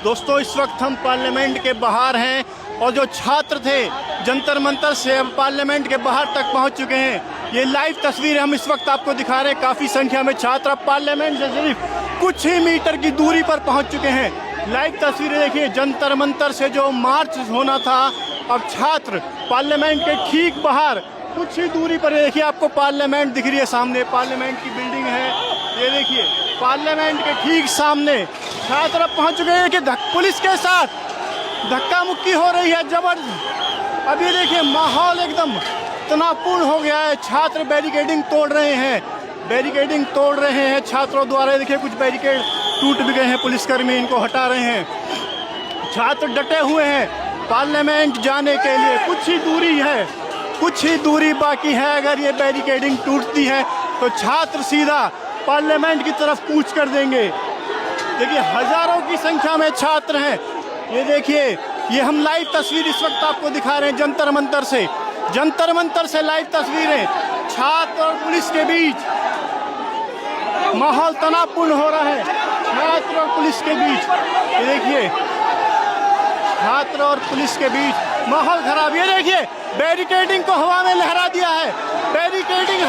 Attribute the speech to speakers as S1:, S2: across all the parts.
S1: दोस्तों इस वक्त हम पार्लियामेंट के बाहर हैं और जो छात्र थे जंतर मंतर से अब पार्लियामेंट के बाहर तक पहुंच चुके हैं। ये लाइव तस्वीरें हम इस वक्त आपको दिखा रहे हैं। काफ़ी संख्या में छात्र अब पार्लियामेंट से सिर्फ कुछ ही मीटर की दूरी पर पहुंच चुके हैं। लाइव तस्वीरें देखिए, जंतर मंतर से जो मार्च होना था अब छात्र पार्लियामेंट के ठीक बाहर कुछ ही दूरी पर, देखिए आपको पार्लियामेंट दिख रही है सामने, पार्लियामेंट की बिल्डिंग है। ये देखिए पार्लियामेंट के ठीक सामने छात्र अब पहुंच चुके हैं कि पुलिस के साथ धक्का मुक्की हो रही है जबरदस्त। अब ये देखिए माहौल एकदम तनावपूर्ण हो गया है। छात्र बैरिकेडिंग तोड़ रहे हैं, बैरिकेडिंग तोड़ रहे हैं छात्रों द्वारा। देखिए कुछ बैरिकेड टूट भी गए हैं, पुलिसकर्मी इनको हटा रहे हैं। छात्र डटे हुए हैं पार्लियामेंट जाने के लिए। कुछ ही दूरी है, कुछ ही दूरी बाकी है। अगर ये बैरिकेडिंग टूटती है तो छात्र सीधा पार्लियामेंट की तरफ कूच कर देंगे। देखिए हजारों की संख्या में छात्र हैं। ये देखिए, ये हम लाइव तस्वीर इस वक्त आपको दिखा रहे हैं जंतर मंतर से। जंतर मंतर से लाइव तस्वीरें, छात्र और पुलिस के बीच माहौल तनावपूर्ण हो रहा है। छात्र और पुलिस के बीच, ये देखिए छात्र और पुलिस के बीच माहौल खराब। ये देखिए बैरिकेडिंग को हवा में लहरा दिया है, बैरिकेडिंग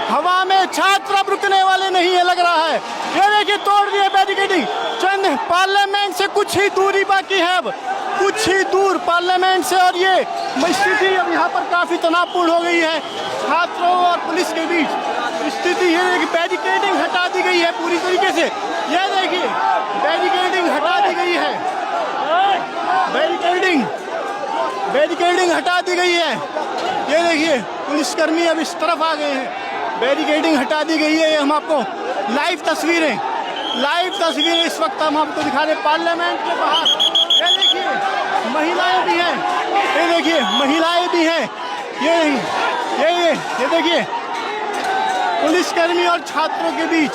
S1: हवा में छात्र अब रुकने वाले नहीं है लग रहा है। ये देखिए तोड़ दिए बैरिकेडिंग। चंद पार्लियामेंट से कुछ ही दूरी बाकी है, अब कुछ ही दूर पार्लियामेंट से। और ये स्थिति अब यहाँ पर काफ़ी तनावपूर्ण हो गई है छात्रों और पुलिस के बीच स्थिति। ये देखिए बैरिकेडिंग हटा दी गई है पूरी तरीके से। ये देखिए बैरिकेडिंग हटा दी गई है, बैरिकेडिंग हटा दी गई है। ये देखिए पुलिसकर्मी अब इस तरफ आ गए हैं, बैरिकेडिंग हटा दी गई है। ये हम आपको लाइव तस्वीरें इस वक्त हम आपको दिखा रहे हैं पार्लियामेंट के बाहर। ये देखिए महिलाएं भी हैं, ये देखिए महिलाएं भी हैं। ये देखिए पुलिसकर्मी और छात्रों के बीच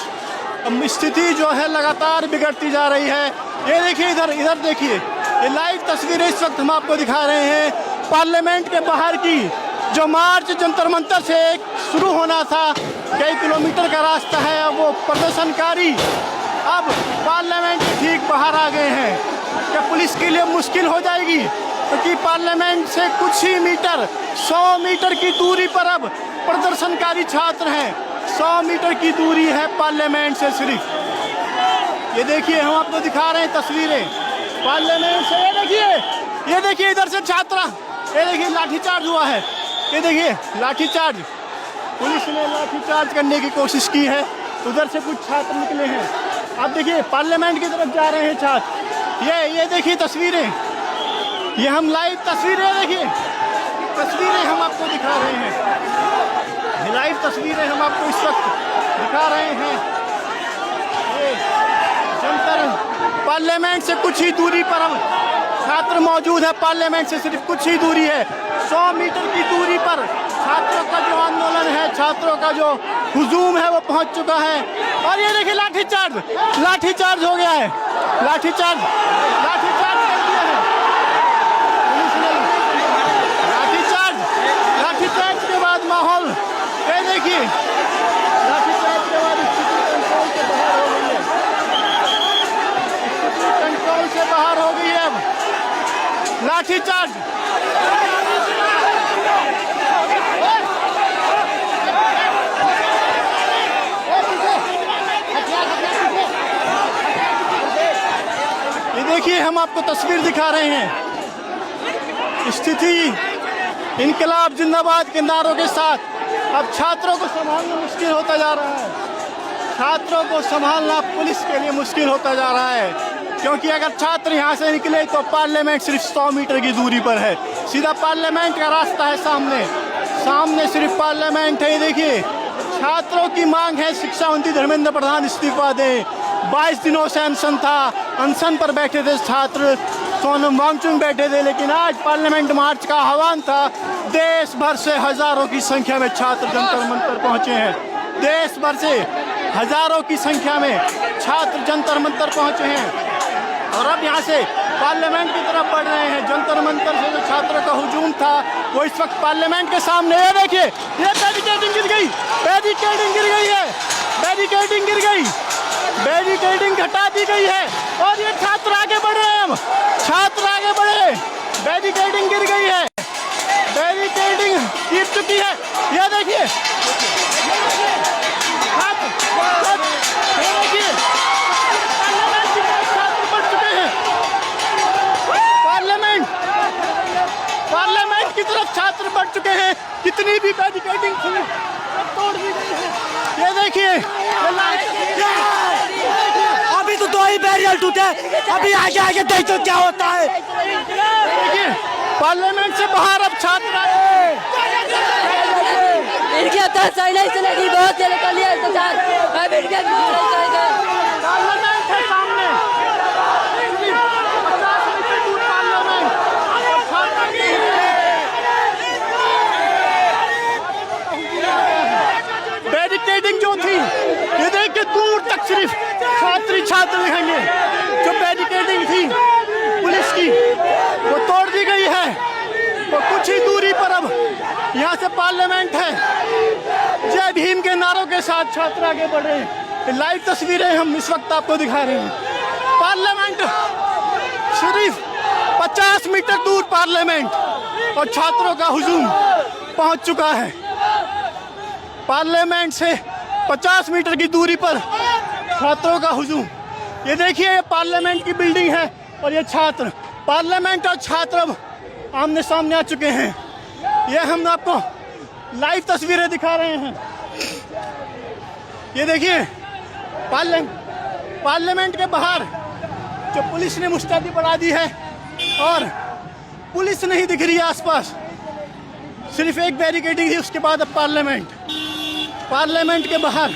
S1: अब स्थिति जो है लगातार बिगड़ती जा रही है। ये देखिए इधर देखिए, ये लाइव तस्वीरें इस वक्त हम आपको दिखा रहे हैं पार्लियामेंट के बाहर की। जो मार्च जंतर मंतर से शुरू होना था, कई किलोमीटर का रास्ता है, अब वो प्रदर्शनकारी अब पार्लियामेंट के ठीक बाहर आ गए हैं। क्या पुलिस के लिए मुश्किल हो जाएगी, क्योंकि पार्लियामेंट से कुछ ही मीटर, 100 मीटर की दूरी पर अब प्रदर्शनकारी छात्र हैं। 100 मीटर की दूरी है पार्लियामेंट से सिर्फ। ये देखिए हम आपको दिखा रहे हैं तस्वीरें पार्लियामेंट से। ये देखिए इधर से छात्रा, ये देखिए लाठीचार्ज हुआ है। ये देखिए लाठीचार्ज, पुलिस ने लाठीचार्ज करने की कोशिश की है। उधर से कुछ छात्र निकले हैं। आप देखिए पार्लियामेंट की तरफ जा रहे हैं छात्र। ये देखिए तस्वीरें, ये हम लाइव तस्वीरें, देखिए तस्वीरें हम आपको दिखा रहे हैं, लाइव तस्वीरें हम आपको इस वक्त दिखा रहे हैं। ये जंतर पार्लियामेंट से कुछ ही दूरी पर हम छात्र मौजूद है। पार्लियामेंट से सिर्फ कुछ ही दूरी है, 100 मीटर की दूरी पर छात्रों का जो आंदोलन है, छात्रों का जो हुजूम है वो पहुंच चुका है। और ये देखिए लाठीचार्ज हो गया है, लाठीचार्ज कर दिया है पुलिस ने। लाठीचार्ज के बाद माहौल, ये देखिए लाठीचार्ज के बाद स्थिति कंट्रोल से बाहर हो गई है, स्थिति कंट्रोल से बाहर हो गई है। अब लाठीचार्ज, ये देखिए हम आपको तस्वीर दिखा रहे हैं। स्थिति इनकलाब जिंदाबाद के नारों के साथ अब छात्रों को संभालना मुश्किल होता जा रहा है। छात्रों को संभालना पुलिस के लिए मुश्किल होता जा रहा है, क्योंकि अगर छात्र यहाँ से निकले तो पार्लियामेंट सिर्फ 100 मीटर की दूरी पर है। सीधा पार्लियामेंट का रास्ता है सामने सिर्फ पार्लियामेंट है। ये देखिए छात्रों की मांग है शिक्षा मंत्री धर्मेंद्र प्रधान इस्तीफा दें। 22 दिनों से अनशन था, अनशन पर बैठे थे छात्र, सोनम वांगचुक बैठे थे, लेकिन आज पार्लियामेंट मार्च का आह्वान था। देश भर से हजारों की संख्या में छात्र जंतर मंतर पहुंचे हैं। देश भर से हजारों की संख्या में छात्र जंतर मंतर पहुंचे हैं और अब यहाँ से पार्लियामेंट की तरफ बढ़ रहे हैं। जंतर मंतर से जो छात्रों का हुजूम था वो इस वक्त पार्लियामेंट के सामने है। देखिए ये बैरिकेडिंग गिर गई, बैरिकेडिंग गिर गई है, बैरिकेडिंग गिर गई, बैरिकेडिंग हटा दी गई है और ये छात्र आगे कितनी भी बैरिकेडिंग थी तोड़ दी गई है। ये देखिए,
S2: अभी तो 2 ही बैरियर टूटे, अभी आगे आगे देखो क्या होता है।
S1: देखिए, पार्लियामेंट से बाहर अब छात्र
S3: इनकी तो सही नहीं चलेगी, बहुत चले कर लिया इसके साथ। अब इनके
S1: पार्लियामेंट है सामने, 50 मीटर दूर पार्लियामेंट। बैरिकेडिंग जो थी, ये देखिए दूर तक सिर्फ छात्र दिखेंगे। जो बैरिकेडिंग थी पुलिस की, वो तोड़ दी गई है। वो कुछ ही दूरी पर अब यहाँ से पार्लियामेंट है। जय भीम के नारों के साथ छात्र आगे बढ़ रहे हैं। लाइव तस्वीरें हम इस वक्त आपको दिखा रहे हैं। पार्लियामेंट सिर्फ 50 मीटर दूर पार्लियामेंट और छात्रों का हुजूम पहुंच चुका है। पार्लियामेंट से 50 मीटर की दूरी पर छात्रों का हुजूम। ये देखिए, ये पार्लियामेंट की बिल्डिंग है और ये छात्र, पार्लियामेंट और छात्र अब आमने सामने आ चुके हैं। ये हम आपको लाइव तस्वीरें दिखा रहे हैं। ये देखिए, पार्लियामेंट के बाहर जो पुलिस ने मुस्तैदी बढ़ा दी है और पुलिस नहीं दिख रही है आसपास, सिर्फ एक बैरिकेडिंग थी। उसके बाद अब पार्लियामेंट के बाहर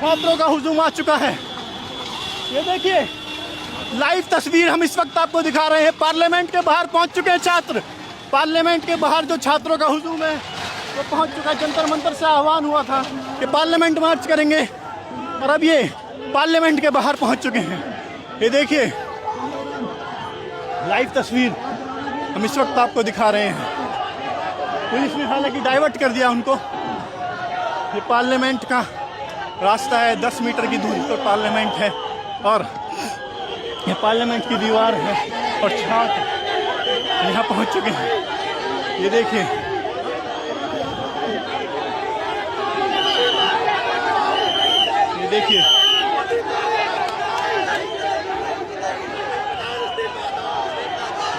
S1: छात्रों का हुजूम आ चुका है। ये देखिए, लाइव तस्वीर हम इस वक्त आपको दिखा रहे हैं। पार्लियामेंट के बाहर पहुंच चुके हैं छात्र। पार्लियामेंट के बाहर जो छात्रों का हुजूम है वो पहुंच चुका है। जंतर मंतर से आह्वान हुआ था कि पार्लियामेंट मार्च करेंगे और अब ये पार्लियामेंट के बाहर पहुंच चुके हैं। ये देखिए, लाइव तस्वीर हम इस वक्त आपको दिखा रहे हैं। पुलिस ने हालांकि डाइवर्ट कर दिया उनको। ये पार्लियामेंट का रास्ता है, 10 मीटर की दूरी पर पार्लियामेंट है और ये पार्लियामेंट की दीवार है और छात्र यहाँ पहुँच चुके हैं। ये देखिए, ये देखिए,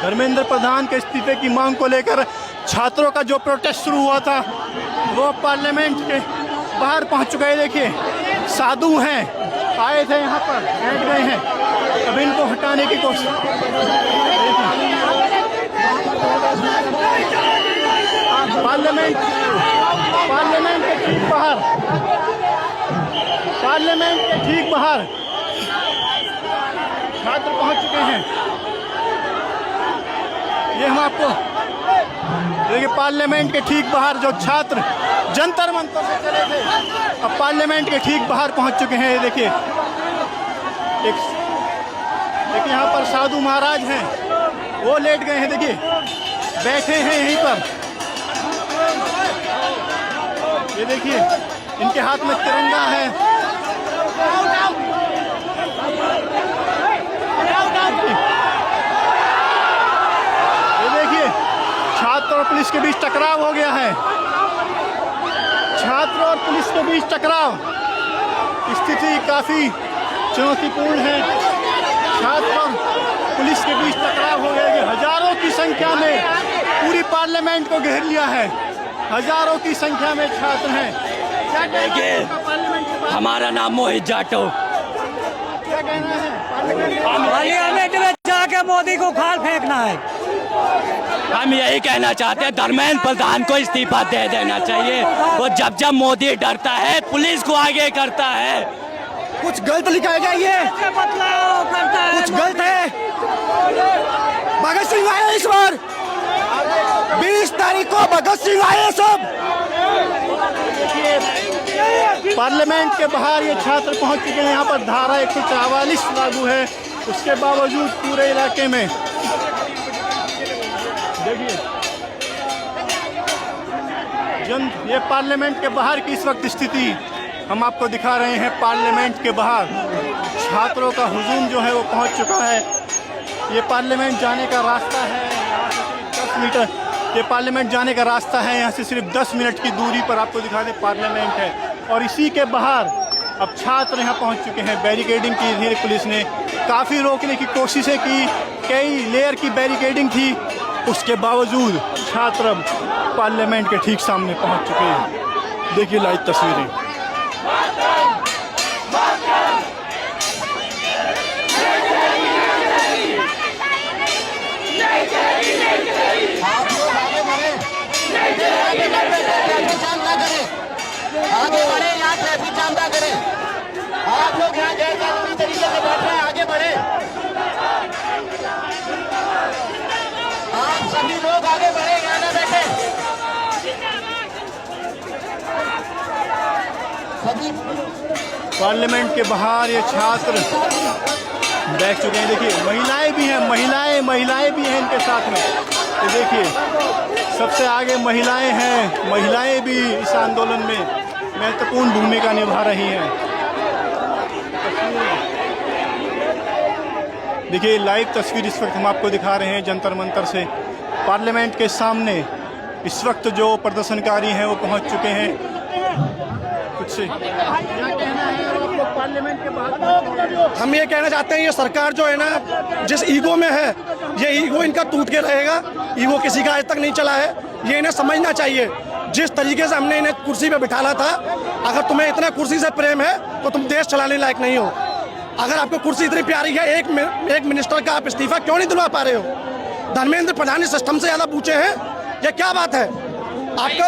S1: धर्मेंद्र प्रधान के इस्तीफे की मांग को लेकर छात्रों का जो प्रोटेस्ट शुरू हुआ था वो पार्लियामेंट के बाहर पहुंच चुका है। देखिए, साधु हैं, आए थे यहाँ पर, बैठ गए हैं। अब इनको हटाने की कोशिश। पार्लियामेंट के ठीक बाहर, पार्लियामेंट के ठीक बाहर छात्र पहुंच चुके हैं। ये हम आपको देखिए, पार्लियामेंट के ठीक बाहर जो छात्र जंतर मंतर से चले थे अब पार्लियामेंट के ठीक बाहर पहुंच चुके हैं। ये देखिए, देखिए यहाँ पर साधु महाराज हैं, वो लेट गए हैं। देखिए, बैठे हैं यहीं पर। ये देखिए, इनके हाथ में तिरंगा है। ये देखिए, छात्र और पुलिस के बीच टकराव हो गया है। छात्र और पुलिस के बीच टकराव, स्थिति काफी चुनौतीपूर्ण है। छात्र और पुलिस के बीच टकराव हो गया है। हजारों की संख्या में पूरी पार्लियामेंट को घेर लिया है। हजारों की संख्या में छात्र हैं। क्या कहना है पार्लियामेंट के बारे में?
S2: हमारा नाम मोहित जाटव।
S1: क्या कहना है
S2: पार्लियामेंट में जाके मोदी को खाल फेंकना है।
S4: हम यही कहना चाहते हैं, धर्मेंद्र प्रधान को इस्तीफा दे देना चाहिए। वो जब मोदी डरता है, पुलिस को आगे करता है।
S2: कुछ गलत लिखा गया, ये कुछ गलत है। भगत सिंह आए इस बार, 20 तारीख को भगत सिंह आए सब।
S1: पार्लियामेंट के बाहर ये छात्र पहुंच चुके हैं। यहाँ पर धारा 144 लागू है, उसके बावजूद पूरे इलाके में देखिए ये पार्लियामेंट के बाहर की इस वक्त स्थिति हम आपको दिखा रहे हैं। पार्लियामेंट के बाहर छात्रों का हुजूम जो है वो पहुंच चुका है। ये पार्लियामेंट जाने का रास्ता है, यहाँ से सिर्फ 10 मीटर ये पार्लियामेंट जाने का रास्ता है। यहाँ से सिर्फ 10 मिनट की दूरी पर आपको दिखा दें पार्लियामेंट है और इसी के बाहर अब छात्र यहाँ पहुँच चुके हैं। बैरिकेडिंग की थी पुलिस ने, काफ़ी रोकने की कोशिशें की, कई लेयर की बैरिकेडिंग थी उसके बावजूद छात्र पार्लियामेंट के ठीक सामने पहुंच चुके हैं। देखिए लाइव तस्वीरें।
S2: आगे बढ़े, यहाँ ट्रैफिक जाम ना करें। आप लोग यहाँ गैर कानूनी तरीके से बैठ रहे हैं, आगे बढ़े। आप सभी लोग आगे बढ़े, यहाँ ना बैठे। सभी
S1: पार्लियामेंट के बाहर ये छात्र बैठ चुके हैं। देखिए महिलाएं भी हैं, महिलाएं भी हैं इनके साथ में। ये देखिए सबसे आगे महिलाएं हैं, महिलाएं भी इस आंदोलन में महत्वपूर्ण भूमिका निभा रही हैं। देखिए लाइव तस्वीर इस वक्त हम आपको दिखा रहे हैं जंतर मंतर से। पार्लियामेंट के सामने इस वक्त जो प्रदर्शनकारी हैं वो पहुंच चुके हैं। कुछ से पार्लियामेंट के बाहर
S2: हम ये कहना चाहते हैं, ये सरकार जो है ना, जिस ईगो में है, ये ईगो इनका टूट के रहेगा। ईगो किसी का आज तक नहीं चला है, ये इन्हें समझना चाहिए। जिस तरीके से हमने इन्हें कुर्सी पे बिठाला था, अगर तुम्हें इतना कुर्सी से प्रेम है तो तुम देश चलाने लायक नहीं हो। अगर आपको कुर्सी इतनी प्यारी है, एक मिनिस्टर का आप इस्तीफा क्यों नहीं दिलवा पा रहे हो? धर्मेंद्र प्रधान सिस्टम से ज्यादा पूछे हैं, ये क्या बात है? आपका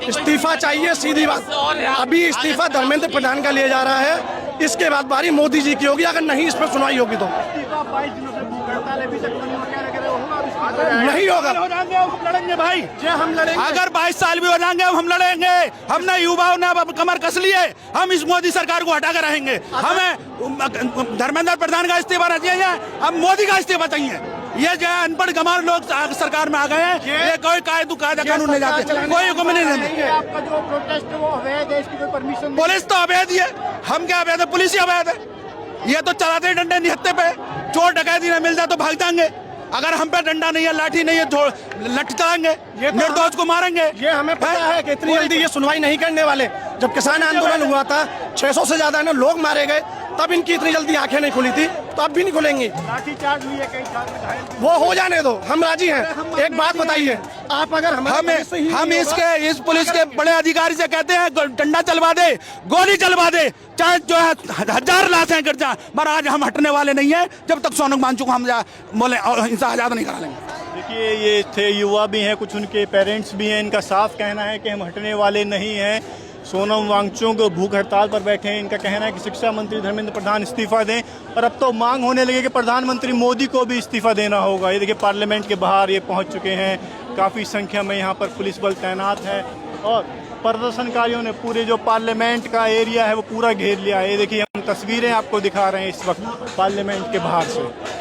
S2: इस्तीफा चाहिए, सीधी बात। अभी इस्तीफा धर्मेंद्र प्रधान का लिया जा रहा है, इसके बाद बारी मोदी जी की होगी, अगर नहीं इस पर सुनवाई होगी तो नहीं होगा।
S1: लड़ेंगे भाई,
S2: हम लड़ेंगे।
S5: अगर 22 साल भी हो जाएंगे हम लड़ेंगे। हमने युवाओं ने अब कमर कस ली है, हम इस मोदी सरकार को हटा कर रहेंगे। हमें धर्मेंद्र प्रधान का इस्तीफा नहीं चाहिए, अब मोदी का इस्तीफा चाहिए। ये जो है अनपढ़ गंवार लोग सरकार में आ गए हैं, ये कोई कायदा कानून नहीं जाते, कोई हुक्म नहीं देते।
S1: आपका जो प्रोटेस्ट है वो अवैध है, इसकी कोई परमिशन
S5: पुलिस तो अवैध ही है, हम क्या अवैध है? पुलिस ही अवैध है। ये तो चलाते डंडे निहत्ते पे, चोर डकैती न मिल जाए तो भाग जाएंगे। अगर हम पे डंडा नहीं है, लाठी नहीं है, लठ चलाएंगे, निर्दोष को मारेंगे।
S2: ये हमें पता है कि इतनी जल्दी ये सुनवाई नहीं करने वाले। जब किसान आंदोलन हुआ था, 600 से ज्यादा ना लोग मारे गए, तब इनकी इतनी जल्दी आंखें नहीं खुली थी, तो अब भी नहीं खुलेंगी।
S1: लाठीचार्ज हुई है, कई छात्र
S2: वो हो जाने दो, हम राजी हैं। एक बात बताइए, आप अगर
S5: हम इस पुलिस के बड़े अधिकारी से कहते हैं डंडा चलवा दे, गोली चलवा दे, चाहे जो है 1000 लाशें गिर जाए, पर आज हम हटने वाले नहीं है जब तक सोनम वांगचुक को हम बोले हिंसा आजाद नहीं करा लेंगे।
S1: देखिए ये थे युवा भी हैं, कुछ उनके पेरेंट्स भी हैं। इनका साफ कहना है कि हम हटने वाले नहीं हैं। सोनम वांगचुक भूख हड़ताल पर बैठे हैं। इनका कहना है कि शिक्षा मंत्री धर्मेंद्र प्रधान इस्तीफा दें, और अब तो मांग होने लगी कि प्रधानमंत्री मोदी को भी इस्तीफा देना होगा। ये देखिए पार्लियामेंट के बाहर ये पहुंच चुके हैं। काफ़ी संख्या में यहाँ पर पुलिस बल तैनात है, और प्रदर्शनकारियों ने पूरे जो पार्लियामेंट का एरिया है वो पूरा घेर लिया है। ये देखिए हम तस्वीरें आपको दिखा रहे हैं इस वक्त पार्लियामेंट के बाहर से।